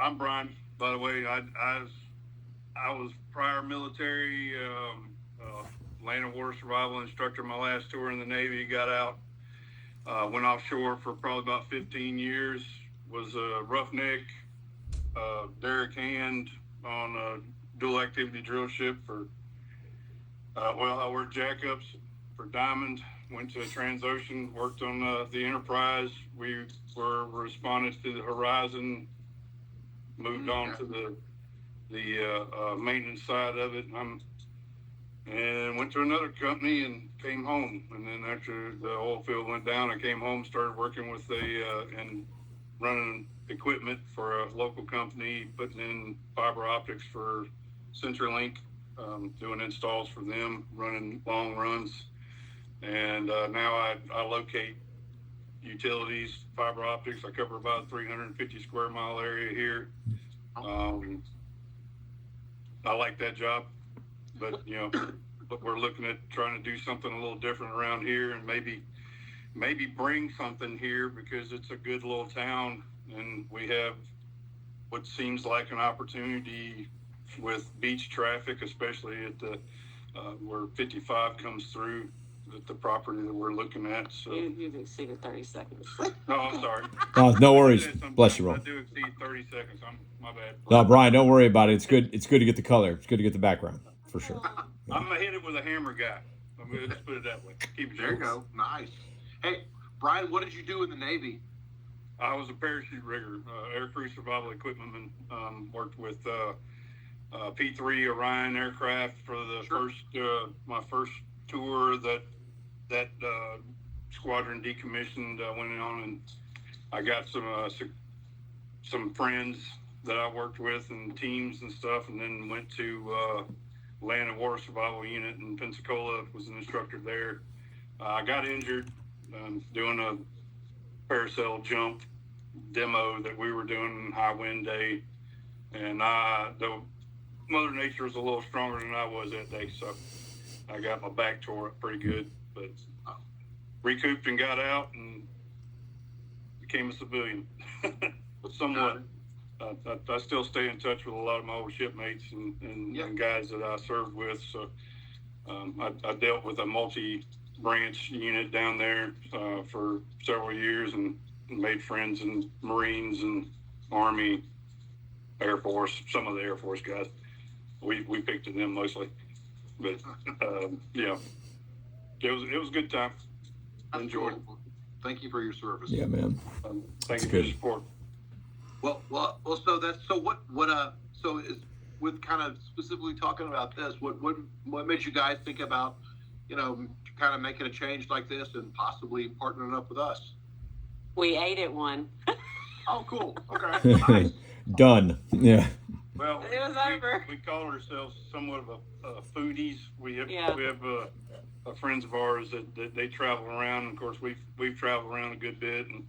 I'm Brian. By the way, I was prior military, land and water survival instructor. My last tour in the Navy, got out, went offshore for probably about 15 years. Was a roughneck, derrick hand on a dual activity drill ship for. I worked jackups for Diamond. Went to Transocean, worked on the Enterprise. We were responded to the Horizon. Moved on to the maintenance side of it. And went to another company and came home. And then after the oil field went down, I came home, started working with and running equipment for a local company, putting in fiber optics for CenturyLink, doing installs for them, running long runs. And now I locate utilities, fiber optics. I cover about 350 square mile area here. I like that job, but but we're looking at trying to do something a little different around here, and maybe bring something here because it's a good little town, and we have what seems like an opportunity with beach traffic, especially at the where 55 comes through at the property that we're looking at. So you've exceeded 30 seconds. No, I'm sorry. No worries. Bless you, I Ron. do exceed 30 seconds. My bad. No, Brian, don't worry about it. It's good. It's good to get the color. It's good to get the background for sure. I'm gonna hit it with a hammer guy. I'm gonna just put it that way. Keep it There you go. Nice. Hey, Brian, what did you do in the Navy? I was a parachute rigger, aircrew survival equipment. Worked with P3 Orion aircraft for the first my first tour that squadron decommissioned. Went on, and I got some friends that I worked with and teams and stuff, and then went to land and water survival unit in Pensacola. Was an instructor there. I got injured doing a parasail jump demo that we were doing high wind day, and the Mother Nature was a little stronger than I was that day, so I got my back tore up pretty good, but recouped and got out and became a civilian. Somewhat. I still stay in touch with a lot of my old shipmates and guys that I served with. So I dealt with a multi-branch unit down there for several years and made friends in Marines and Army, Air Force, some of the Air Force guys. We picked at them mostly, but it was a good time. Enjoyed it. Thank you for your service. Yeah, man. Thank you for your support. Well. So is with kind of specifically talking about this. What made you guys think about, kind of making a change like this and possibly partnering up with us? We ate at one. Oh, cool. Okay. Nice. Done. Yeah. Well, it was over. We call ourselves somewhat of a foodies. We have friends of ours that they travel around. Of course, we've traveled around a good bit, and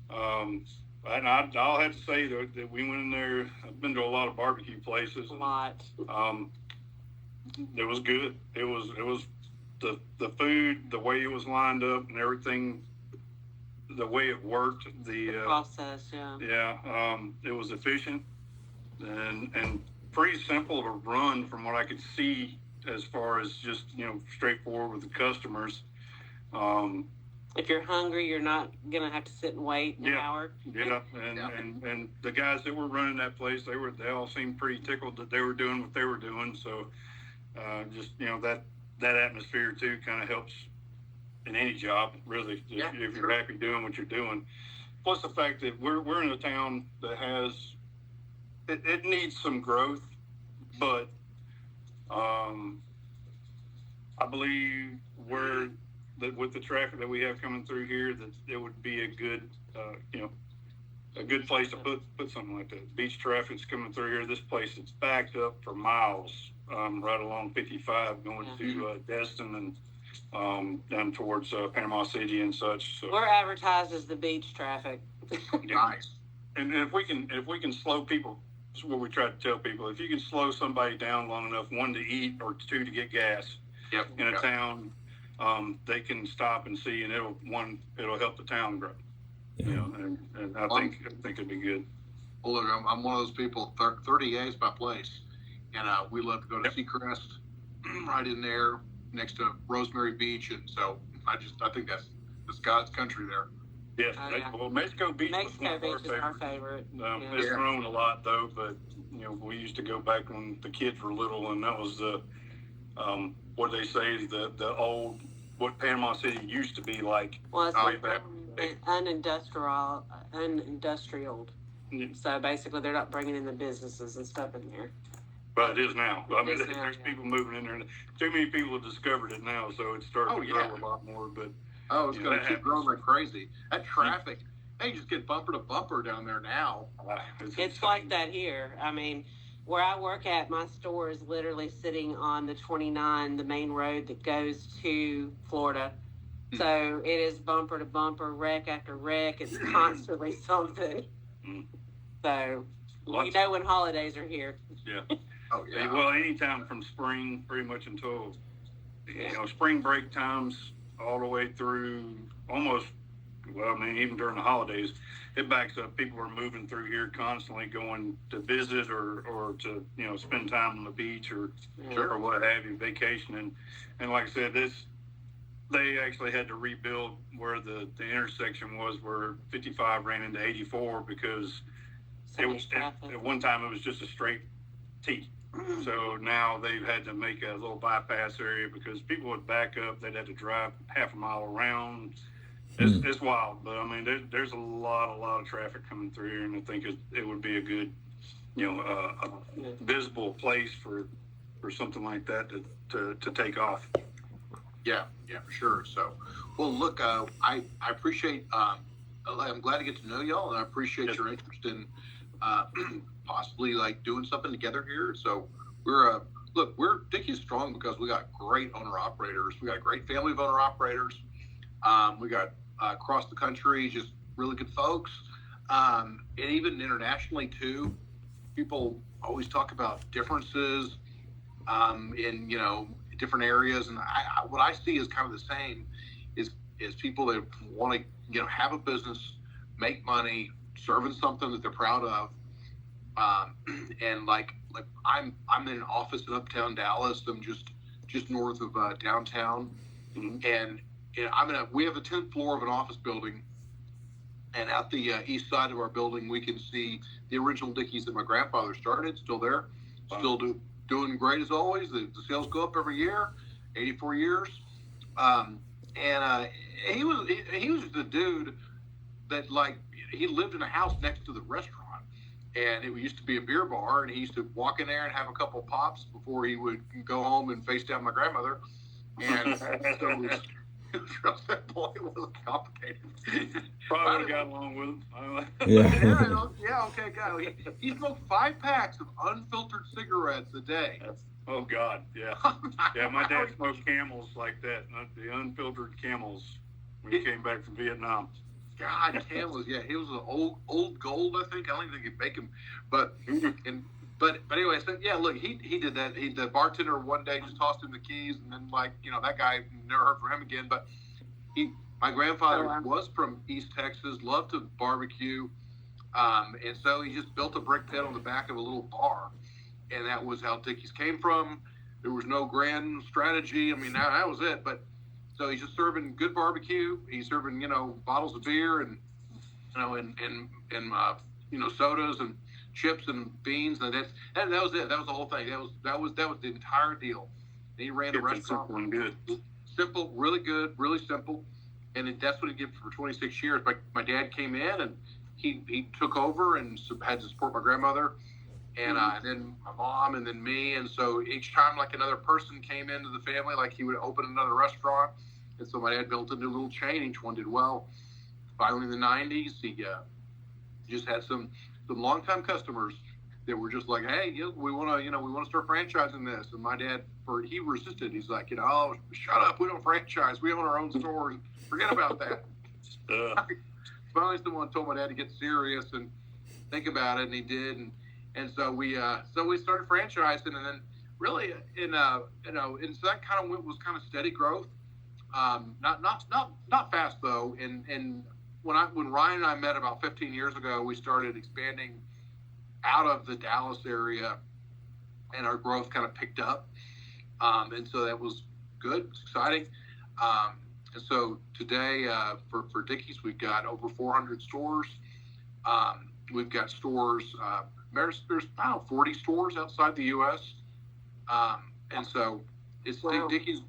I'll have to say that we went in there. I've been to a lot of barbecue places. A lot. It was good. It was the food, the way it was lined up, and everything. The way it worked, the process, it was efficient and pretty simple to run from what I could see as far as just straightforward with the customers. If you're hungry, you're not gonna have to sit and wait an hour. And the guys that were running that place, they all seemed pretty tickled that they were doing what they were doing. So just that atmosphere too kind of helps in any job, really, if you're happy doing what you're doing. Plus the fact that we're in a town that has it needs some growth, but I believe with the traffic that we have coming through here, that it would be a good place to put something like that. Beach traffic's coming through here. This place is backed up for miles, right along 55 going to Destin and down towards Panama City and such. So we're advertised as the beach traffic. Nice. And if we can slow people, that's what we try to tell people. If you can slow somebody down long enough, one to eat or two to get gas in a town, they can stop and see, and it'll help the town grow. And I think it'd be good. Well, look, I'm one of those people. 30A is my place, and we love to go to Yep. Seacrest, right in there next to Rosemary Beach, and so I think that's God's country there. Yes, Oh, yeah. well, Mexico Beach was one Mexico of our Beach is our favorites. favorite. Yeah. It's grown a lot though, but we used to go back when the kids were little, and that was the what they say is the old what Panama City used to be like. Well, it's Way back. unindustrial. Yeah. So basically, they're not bringing in the businesses and stuff in there. But it is now. I mean, It is now, there's yeah. people moving in there. And too many people have discovered it now, so it's starting Oh, to yeah. grow a lot more. But Oh, it's Yeah, going that to keep happens. growing like crazy. That traffic, they just get bumper to bumper down there now. It's insane. like that here. I mean, where I work at, my store is literally sitting on the 29, the main road that goes to Florida. So it is bumper to bumper, wreck after wreck. It's constantly something. Mm. So we Lots- know when holidays are here. Oh, yeah. Well, anytime from spring, pretty much until spring break times, all the way through almost. Well, I mean, even during the holidays, it backs up. People are moving through here constantly, going to visit or to spend time on the beach or Yeah. what have you, vacation. And like I said, they actually had to rebuild where the intersection was where 55 ran into 84 because So much traffic. at one time it was just a straight T. So now they've had to make a little bypass area because people would back up. They'd have to drive half a mile around. It's wild, but I mean, there's a lot of traffic coming through here, and I think it would be a good, a visible place for something like that to take off. Yeah, for sure. So, well, look, I appreciate. I'm glad to get to know y'all, and I appreciate Yes. your interest in possibly like doing something together here. So we're Dickey's strong because we got great owner operators. We got a great family of owner operators. We got across the country just really good folks, and even internationally too. People always talk about differences in different areas, and what I see is kind of the same. Is people that want to have a business, make money, serving something that they're proud of, and like I'm in an office in Uptown Dallas. I'm just north of downtown, and we have the 10th floor of an office building, and at the east side of our building we can see the original Dickies that my grandfather started, still there, still doing great as always. The sales go up every year, 84 years, and he was the dude that he lived in a house next to the restaurant, and it used to be a beer bar, and he used to walk in there and have a couple of pops before he would go home and face down my grandmother, and so it was simple. It wasn't complicated. Probably would have got along with him. Yeah, okay, guy. He smoked 5 packs of unfiltered cigarettes a day. Oh God, yeah. Yeah, my dad smoked Camels like that, not the unfiltered Camels when he came back from Vietnam. God, Camels, yeah, he was an old gold, I think. I don't even think he'd make him, but anyway, so yeah, look, he did that. The bartender one day just tossed him the keys, and then that guy, never heard from him again. But my grandfather was from East Texas, loved to barbecue, and so he just built a brick pit on the back of a little bar, and that was how Dickies came from. There was no grand strategy. I mean, that was it. But so he's just serving good barbecue. He's serving bottles of beer and sodas and chips and beans, and that was it. That was the whole thing. That was the entire deal. And he ran the restaurant. Simple and good. Simple, really good, really simple, and that's what he did for 26 years. My dad came in and he took over and had to support my grandmother, and then my mom, and then me. And so each time another person came into the family, he would open another restaurant. And so my dad built a new little chain. Each one did well. Finally, in the 90s, he just had some longtime customers that were just like, hey, we want to start franchising this. And my dad, he resisted. He's like, oh, shut up. We don't franchise. We own our own stores. Forget about that. Finally, someone told my dad to get serious and think about it, and he did. And so we started franchising, and then really and so that kind of was kind of steady growth. Not fast though. And when Ryan and I met about 15 years ago, we started expanding out of the Dallas area, and our growth kind of picked up. And so that was good, it's exciting. And so today, for Dickies, we've got over 400 stores. We've got stores, there's about 40 stores outside the U.S. And so it's Wow. Dickies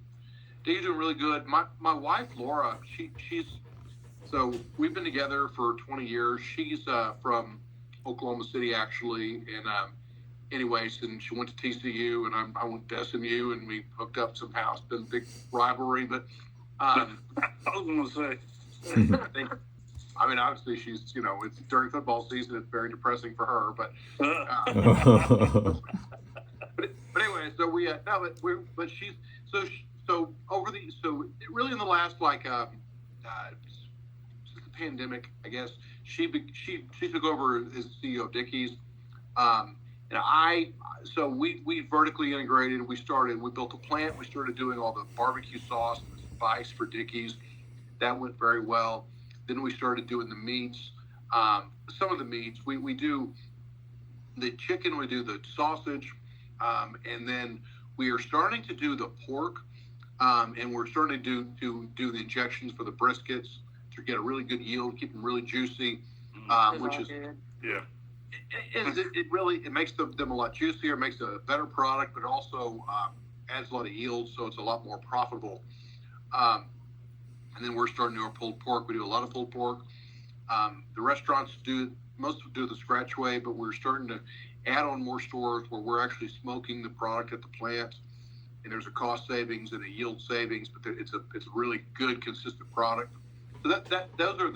doing really good. My wife, Laura, she's, so we've been together for 20 years. She's from Oklahoma City, actually. And anyways, and she went to TCU, and I went to SMU, and we hooked up somehow. It's been a big rivalry, but I was going to say. I think, I mean, obviously she's, it's during football season. It's very depressing for her, but but anyway, so we no, but she's so really in the last since the pandemic, I guess she took over as CEO of Dickies. So we vertically integrated. We built a plant. We started doing all the barbecue sauce and spice for Dickies. That went very well. Then we started doing the meats. Some of the meats, we do the chicken, we do the sausage, and then we are starting to do the pork, and we're starting to do the injections for the briskets to get a really good yield, keep them really juicy, which is good. Yeah. it really makes them a lot juicier, makes it a better product, but also adds a lot of yield, so it's a lot more profitable. And then we're starting to do our pulled pork. We do a lot of pulled pork. The restaurants most do the scratch way, but we're starting to add on more stores where we're actually smoking the product at the plant, and there's a cost savings and a yield savings, but it's a really good, consistent product. So those are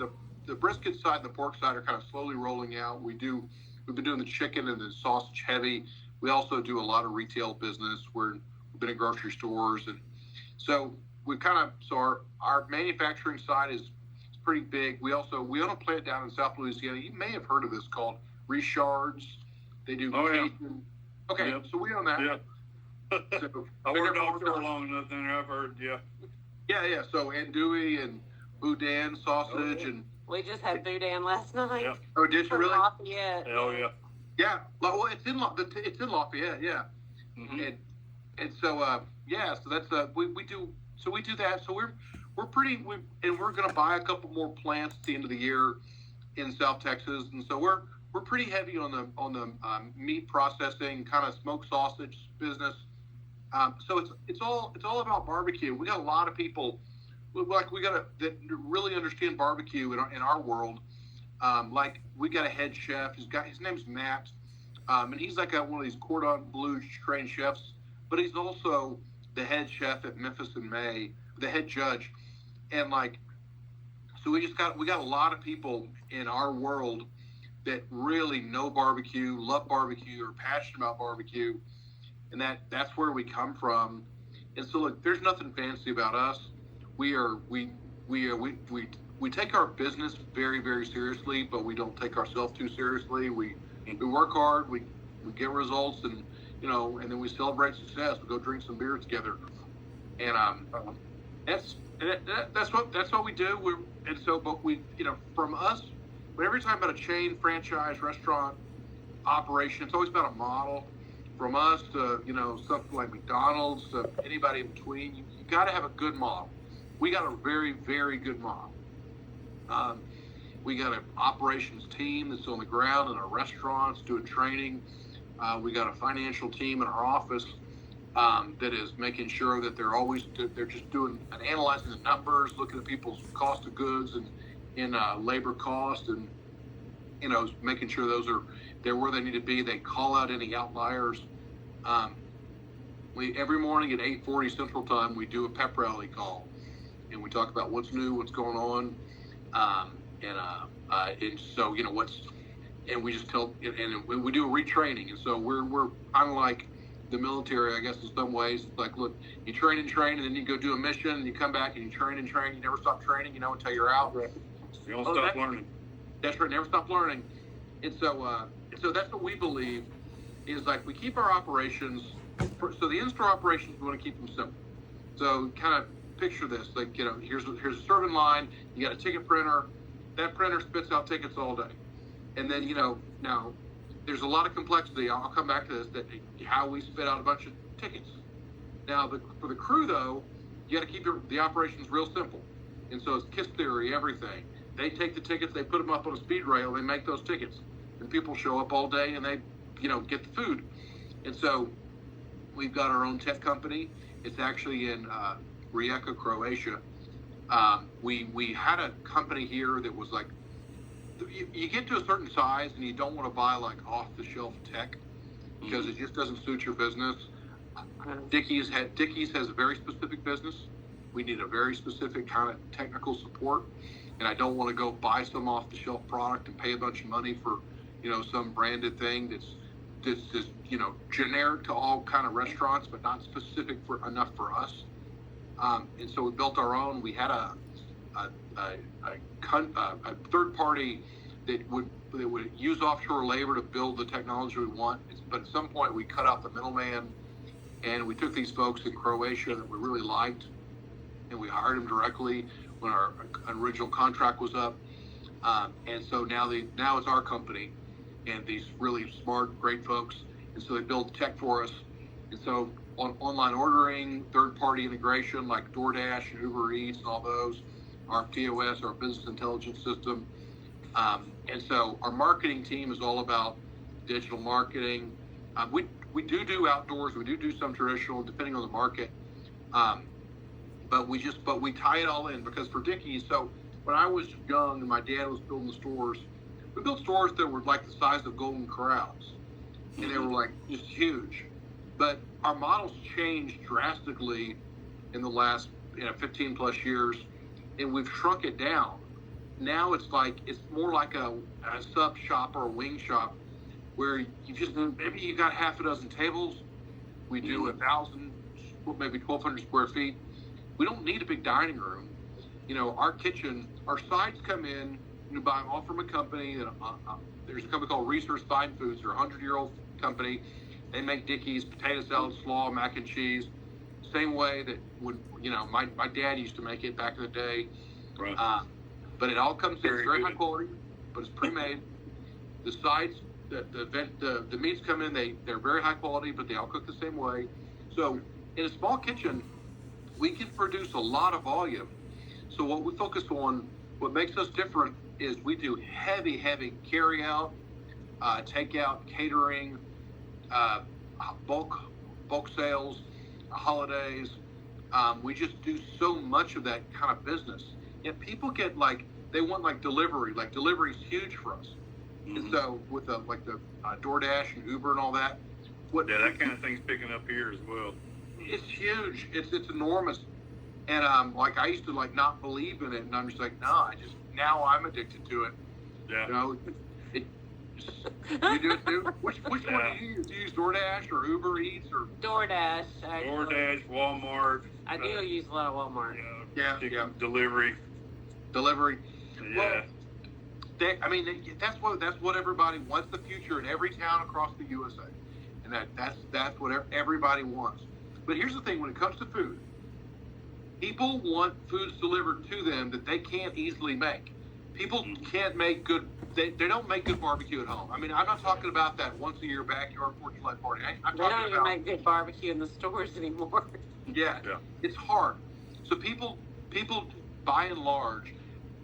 the brisket side and the pork side are kind of slowly rolling out. We've been doing the chicken and the sausage heavy. We also do a lot of retail business. We've been in grocery stores, and so our manufacturing side is pretty big. We own a plant down in South Louisiana. You may have heard of this, called Richards. They do. Oh, yeah. Okay, Yep. so we own that. Yeah. So, I worked offshore long enough, and I've heard, yeah. yeah. So andouille and boudin sausage and. We just had boudin last night. Yeah. Oh, did you From really? Lafayette. Hell yeah. Yeah. Well, it's in Lafayette. Yeah. Mm-hmm. And so so that's we do that. So we're going to buy a couple more plants at the end of the year in South Texas, and so we're pretty heavy on the meat processing, kind of smoked sausage business. So it's all about barbecue. We got a lot of people that really understand barbecue in our world. Like we got a head chef. His name's Matt, and he's like one of these cordon bleu trained chefs, but he's also the head chef at Memphis in May, the head judge, and so we got a lot of people in our world that really know barbecue, love barbecue, are passionate about barbecue, and that's where we come from. And so look, there's nothing fancy about us. We take our business very, very seriously, but we don't take ourselves too seriously. We work hard, we get results, and and then we celebrate success. We go drink some beer together, and that's what we do. From us, whenever you're talking about a chain, franchise, restaurant operation, it's always about a model. From us to something like McDonald's to anybody in between, you got to have a good model. We got a very, very good model. We got an operations team that's on the ground in our restaurants doing training. We got a financial team in our office that is making sure that they're just doing and analyzing the numbers, looking at people's cost of goods and in labor cost, and making sure they're where they need to be. They call out any outliers. Every morning at 8:40 Central Time, we do a pep rally call, and we talk about what's new, what's going on, and so and we just tell, and we do a retraining, and so we're kind of like the military, I guess, in some ways. Like, look, you train, and then you go do a mission, and you come back and you train, you never stop training, until you're out. Right. You don't stop learning. That's right, never stop learning. And so that's what we believe is, we keep our operations. So the in-store operations, we want to keep them simple. So kind of picture this, here's a serving line. You got a ticket printer. That printer spits out tickets all day. And then, now there's a lot of complexity. I'll come back to this, that how we spit out a bunch of tickets. Now, for the crew, though, you got to keep the operations real simple. And so it's KISS theory, everything. They take the tickets, they put them up on a speed rail, they make those tickets. And people show up all day and they, get the food. And so we've got our own tech company. It's actually in Rijeka, Croatia. We had a company here that was like, you get to a certain size and you don't want to buy like off the shelf tech because it just doesn't suit your business. Dickies has a very specific business. We need a very specific kind of technical support, and I don't want to go buy some off the shelf product and pay a bunch of money for, some branded thing that's generic to all kind of restaurants, but not specific enough for us. And so we built our own. We had a third party that would use offshore labor to build the technology we want. But at some point we cut out the middleman, and we took these folks in Croatia that we really liked, and we hired them directly when our original contract was up. And so now it's our company, and these really smart, great folks. And so they build tech for us. And so on online ordering, third-party integration like DoorDash and Uber Eats and all those, our POS, our business intelligence system. And so our marketing team is all about digital marketing. We do outdoors. We do some traditional, depending on the market. But we tie it all in because for Dickies, so when I was young and my dad was building the stores, we built stores that were like the size of Golden Corrals, and they were like just huge. But our models changed drastically in the last 15 plus years, and we've shrunk it down. Now it's more like a sub shop or a wing shop where maybe you got half a dozen tables. We do 1,000, maybe 1,200 square feet. We don't need a big dining room. Our kitchen, our sides come in, you buy them all from a company. There's a company called Research Fine Foods. They're a 100-year-old company. They make Dickies, potato salad, slaw, mac and cheese. Same way that my dad used to make it back in the day. Right. But it all comes in. It's very high quality, but it's pre-made. The sides, the meats come in. They're very high quality, but they all cook the same way. So in a small kitchen, we can produce a lot of volume. So what we focus on, what makes us different, is we do heavy carry out, takeout, catering, bulk sales, holidays. We just do so much of that kind of business. Yet people get they want delivery. Delivery is huge for us. Mm-hmm. And so with the DoorDash and Uber and all that, that kind of thing's picking up here as well. It's huge. It's enormous. And I used to not believe in it, and I'm just no, now I'm addicted to it. Yeah. You do it too? Which one do you use? Do you use DoorDash or Uber Eats or DoorDash? Actually. DoorDash, Walmart. I do use a lot of Walmart. Yeah. Delivery. Well, Yeah. that's what everybody wants. The future in every town across the USA, and that's what everybody wants. But here's the thing: when it comes to food, people want foods delivered to them that they can't easily make. People can't make good. They don't make good barbecue at home. I'm not talking about that once a year backyard 4th of July party. I'm they don't talking even about make good barbecue in the stores anymore. Yeah, it's hard. So people, by and large,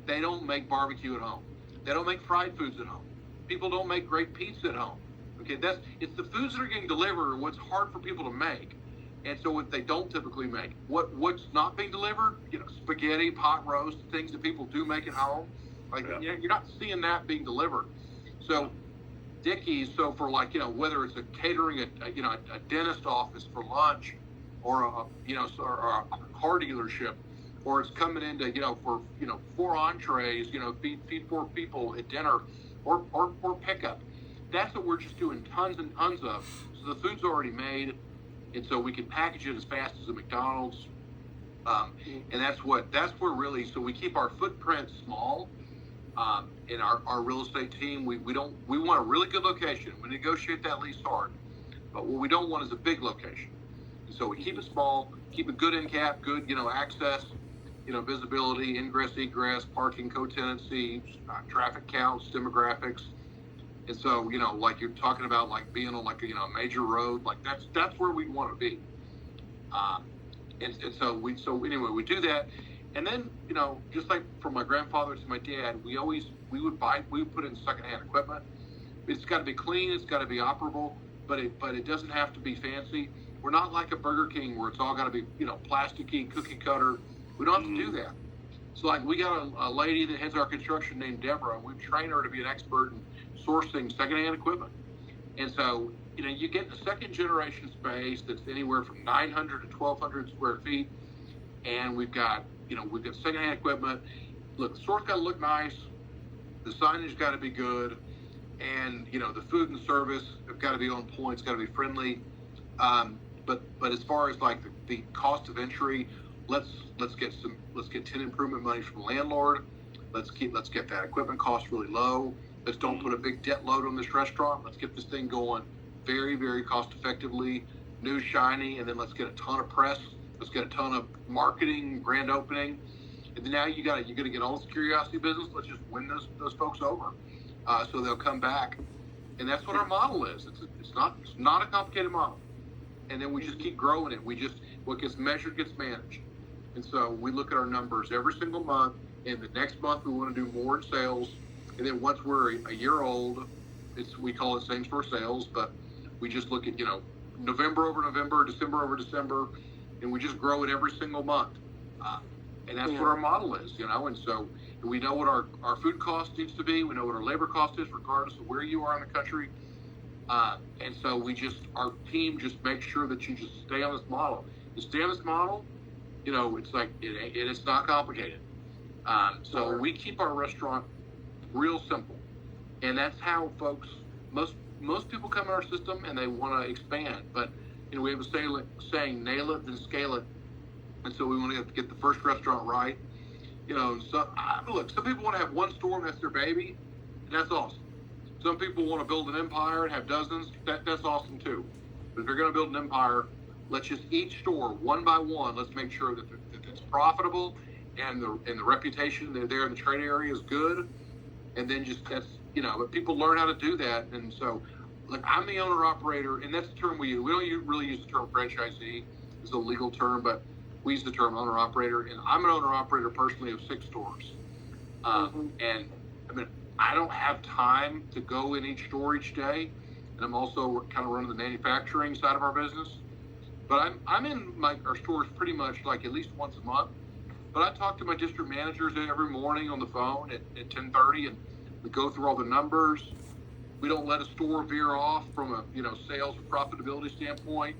they don't make barbecue at home. They don't make fried foods at home. People don't make great pizza at home. Okay, it's the foods that are getting delivered what's hard for people to make. And so what they don't typically make, what's not being delivered, spaghetti, pot roast, things that people do make at home, you're not seeing that being delivered. So Dickies, for whether it's a catering, a dentist office for lunch, or a car dealership, or it's coming into, for 4 entrees, feed 4 people at dinner, or pickup. That's what we're just doing tons and tons of. So the food's already made. And so we can package it as fast as a McDonald's, and that's where really. So we keep our footprint small. In our real estate team, we want a really good location. We negotiate that lease hard, but what we don't want is a big location. And so we keep it small, keep it good in cap, good access, visibility, ingress, egress, parking, co-tenancy, traffic counts, demographics. And so, like you're talking about, like being on like a major road, like that's where we want to be. Um, and so anyway, we do that, and then just like from my grandfather to my dad, we would put in secondhand equipment. It's got to be clean, it's got to be operable, but it doesn't have to be fancy. We're not like a Burger King where it's all got to be plasticky, cookie cutter. We don't have to do that. So like we got a lady that heads our construction named Deborah, and we've trained her to be an expert in sourcing secondhand equipment. And so you get a second generation space that's anywhere from 900 to 1,200 square feet, and we've got secondhand equipment. Look, the store's got to look nice, the signage got to be good, and the food and service have got to be on point. It's got to be friendly. But as far as like the cost of entry, let's get tenant improvement money from the landlord. Let's get that equipment cost really low. Let's don't put a big debt load on this restaurant. Let's get this thing going very, very cost effectively, new, shiny, and then let's get a ton of press. Let's get a ton of marketing, grand opening. And then now you got to get all this curiosity business. Let's just win those folks over, so they'll come back. And that's what our model is. It's not a complicated model. And then we just keep growing it. What gets measured gets managed. And so we look at our numbers every single month. And the next month we want to do more in sales. And then once we're a year old, we call it same store sales, but we just look at November over November, December over December, and we just grow it every single month. And that's what our model is, And so we know what our food cost needs to be. We know what our labor cost is, regardless of where you are in the country. And so our team just makes sure that you just stay on this model. You stay on this model, it's like it's not complicated. So we keep our restaurant real simple, and that's how folks. Most people come in our system and they want to expand, but we have a saying, nail it then scale it. And so we want to get the first restaurant right. Look, some people want to have one store and that's their baby, and that's awesome. Some people want to build an empire and have dozens. That's awesome too. But if you're going to build an empire, let's just each store one by one. Let's make sure that it's profitable and the reputation there in the trade area is good. And then but people learn how to do that. And so, I'm the owner operator, and that's the term we use. We don't really use the term franchisee. It's a legal term, but we use the term owner operator. And I'm an owner operator personally of 6 stores. And I don't have time to go in each store each day, and I'm also kind of running the manufacturing side of our business. But I'm in our stores pretty much like at least once a month. But I talk to my district managers every morning on the phone at 10:30, and we go through all the numbers. We don't let a store veer off from a sales or profitability standpoint.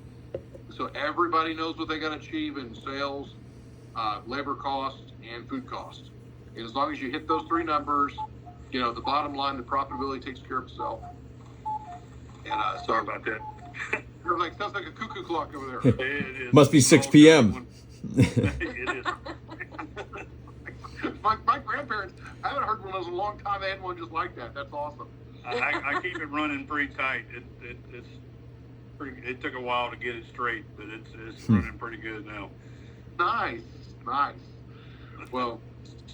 So everybody knows what they got to achieve in sales, labor cost, and food cost. And as long as you hit those 3 numbers, the bottom line, the profitability takes care of itself. And Sorry about that. Sounds like a cuckoo clock over there. It is. Must be 6 p.m. It is. My grandparents, I haven't heard one of those in a long time. They had one just like that. That's awesome. I keep it running pretty tight. It's pretty. It took a while to get it straight, but it's running pretty good now. Nice. Well,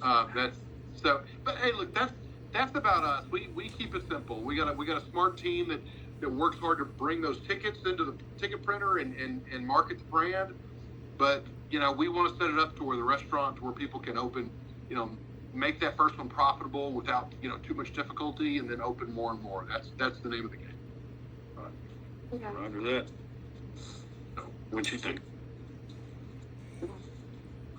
that's so. But hey, look, that's about us. We keep it simple. We got a smart team that works hard to bring those tickets into the ticket printer and market the brand. But we want to set it up to where the restaurant, to where people can open, make that first one profitable without too much difficulty, and then open more and more. That's the name of the game. Roger that. What you think?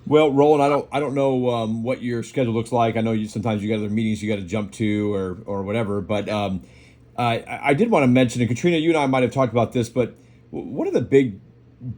Well, Roland, I don't know what your schedule looks like. I know sometimes you got other meetings you got to jump to or whatever. But I did want to mention, and Katrina, you and I might have talked about this, but one of the big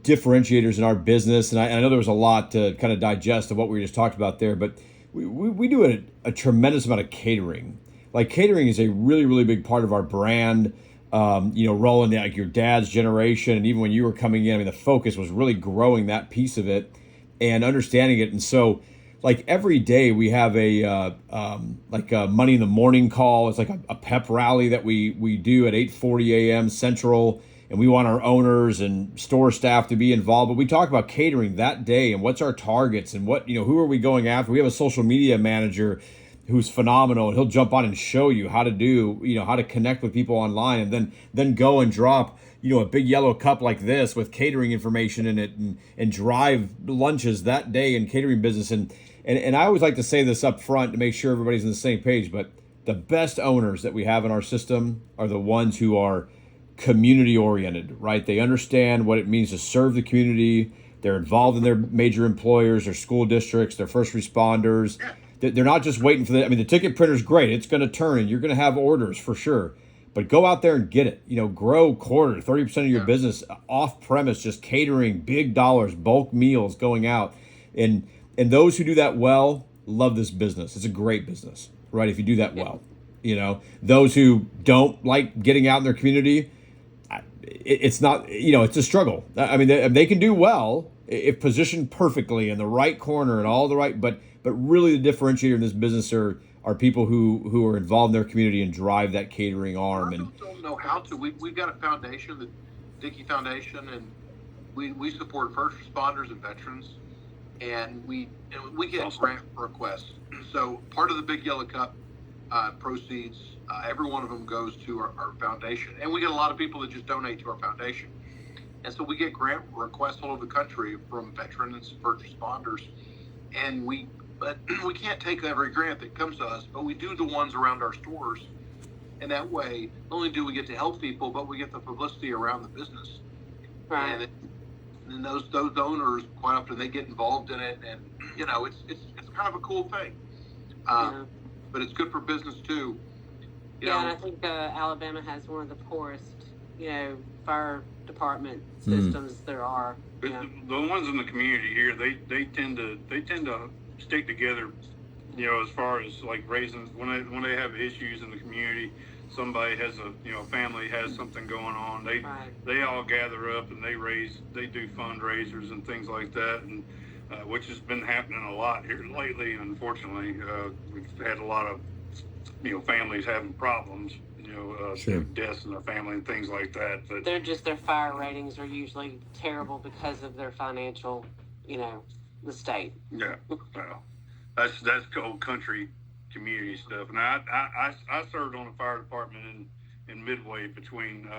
differentiators in our business, and I know there was a lot to kind of digest of what we just talked about there, but we do a tremendous amount of catering. Like, catering is a really, really big part of our brand. Roland, like your dad's generation, and even when you were coming in, the focus was really growing that piece of it and understanding it. And so, like, every day we have a Money in the Morning call. It's like a pep rally that we do at 8:40 a.m. Central, and we want our owners and store staff to be involved. But we talk about catering that day and what's our targets and who are we going after. We have a social media manager who's phenomenal, and he'll jump on and show you how to do, how to connect with people online, and then go and drop, a big yellow cup like this with catering information in it, and drive lunches that day in catering business. And I always like to say this up front to make sure everybody's on the same page, but the best owners that we have in our system are the ones who are community oriented, right? They understand what it means to serve the community. They're involved in their major employers, their school districts, their first responders. They're not just waiting for the ticket printer's great. It's going to turn and you're going to have orders for sure. But go out there and get it. Grow 30% of your business off premise, just catering, big dollars, bulk meals going out. And those who do that well love this business. It's a great business, right? If you do that well. Those who don't like getting out in their community, it's not, it's a struggle. I mean, they can do well if positioned perfectly in the right corner and all the right, but really the differentiator in this business are people who are involved in their community and drive that catering arm. And don't know how to. We've got a foundation, the Dickey Foundation, and we support first responders and veterans, and we get grant requests. So part of the Big Yellow Cup proceeds, every one of them goes to our foundation, and we get a lot of people that just donate to our foundation. And so we get grant requests all over the country from veterans and first responders, but we can't take every grant that comes to us, but we do the ones around our stores. And that way, not only do we get to help people, but we get the publicity around the business. Right. And those owners, quite often, they get involved in it, and it's kind of a cool thing. But it's good for business too. And I think Alabama has one of the poorest, fire department systems there are. The ones in the community here, they tend to stick together, as far as like raising when they have issues in the community, somebody has family has something going on, they all gather up and they do fundraisers and things like that, and which has been happening a lot here lately. Unfortunately, we've had a lot of families having problems, deaths in their family and things like that. But their fire ratings are usually terrible because of their financial, the state. Yeah, well, that's old country community stuff. And I served on the fire department in Midway between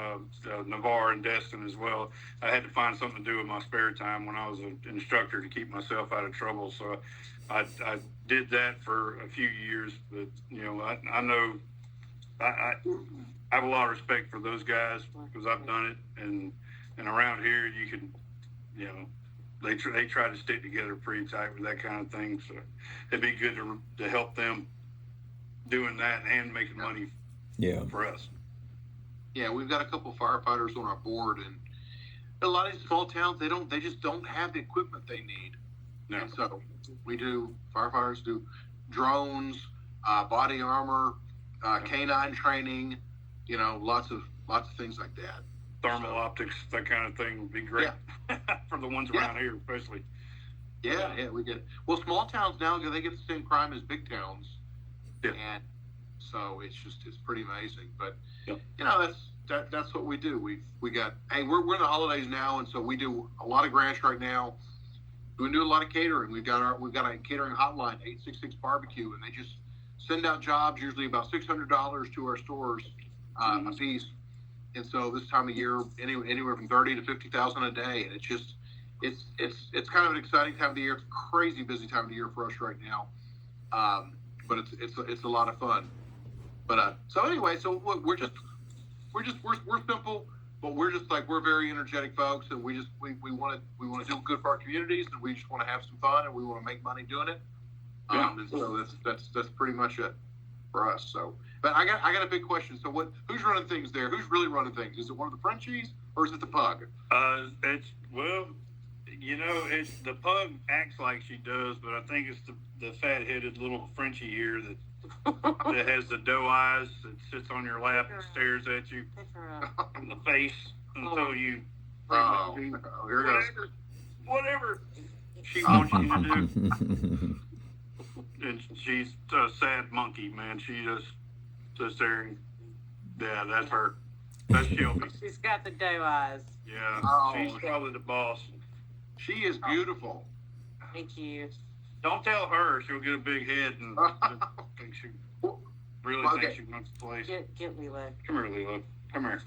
Navarre and Destin as well. I had to find something to do with my spare time when I was an instructor to keep myself out of trouble. So I did that for a few years. But I know I have a lot of respect for those guys because I've done it, and around here you can they try to stick together pretty tight with that kind of thing. So it'd be good to help them doing that and making money for us. Yeah, we've got a couple of firefighters on our board, and a lot of these small towns, they just don't have the equipment they need. No. And so firefighters do drones, body armor, canine training, lots of things like that. Thermal optics, that kind of thing would be great for the ones around here, especially. Yeah, we get. Well, small towns now, they get the same crime as big towns, and so it's pretty amazing. But that's what we do. We got. Hey, we're in the holidays now, and so we do a lot of grants right now. We do a lot of catering. We've got a catering hotline, 866 barbecue, and they just send out jobs, usually about $600 to our stores a piece. And so this time of year, anywhere from 30 to 50,000 a day, and it's kind of an exciting time of the year. It's a crazy busy time of the year for us right now, but it's a lot of fun. But so anyway, so we're simple, but we're very energetic folks, and we want to do good for our communities, and we just want to have some fun, and we want to make money doing it. And so that's pretty much it for us. So. But I got a big question. So who's running things there? Who's really running things? Is it one of the Frenchies or is it the pug? It's the pug acts like she does, but I think it's the fat-headed little Frenchie here that has the doe eyes that sits on your lap and stares at you in the face until you here goes. Whatever she wants you to do. And she's a sad monkey, man. She just there. Yeah, that's her. That's Shelby. She's got the doe eyes. Yeah, she's probably the boss. She is beautiful. Thank you. Don't tell her; she'll get a big head and think she really Okay. thinks she wants the place. Get Lilo. Come here, Lilo. Come here.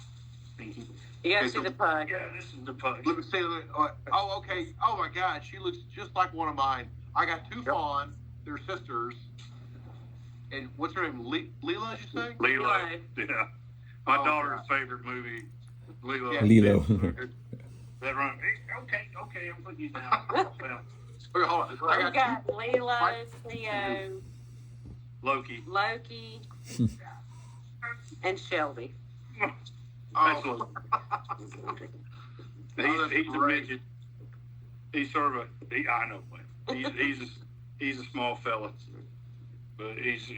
Thank you. You gotta Okay, see so- the pug. Yeah, this is the pug. Let me say, oh, okay. Oh my God, she looks just like one of mine. I got two fawns. They're sisters. And what's her name? Leela, did you say? Lilo. Lilo. Yeah. My Oh, daughter's God. favorite movie, Lilo. Yeah. Lilo. That run. Okay, I'm putting you down. Well, Okay, hold on. I We got got Lilo, Right. Theo, Loki. Loki, and Shelby. two. That's Oh, Loki. that's He's a great. midget. He's sort of I know. He's a small fella, but he's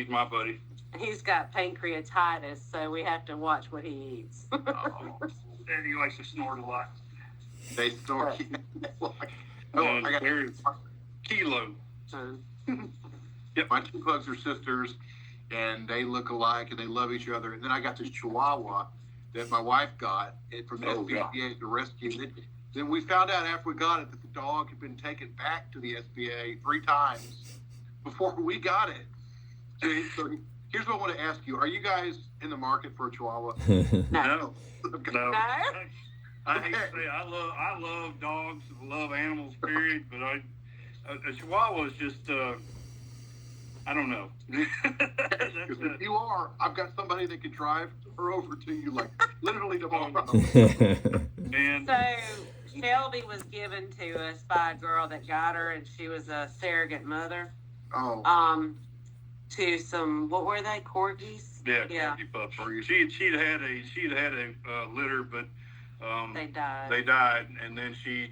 my buddy. He's got pancreatitis, so we have to watch what he eats. Oh, and he likes to snort a lot. they snort. Oh, And I got there's Kilo. my two pugs are sisters, and they look alike, and they love each other. And then I got this Chihuahua that my wife got from the Oh, SPCA to rescue. Then we found out after we got it that the dog had been taken back to the SPA 3 times before we got it. So here's what I want to ask you: are you guys in the market for a Chihuahua? No. Okay. No. No? I hate to say I love dogs, love animals, period. But a Chihuahua is just I don't know. That's Because it. if you are, I've got somebody that can drive her over to you like literally tomorrow. And So Shelby was given to us by a girl that got her, and she was a surrogate mother. Oh, To some, what were they, corgis? yeah, Yeah. corgi pups. She'd had a litter, but They died. they died, and then she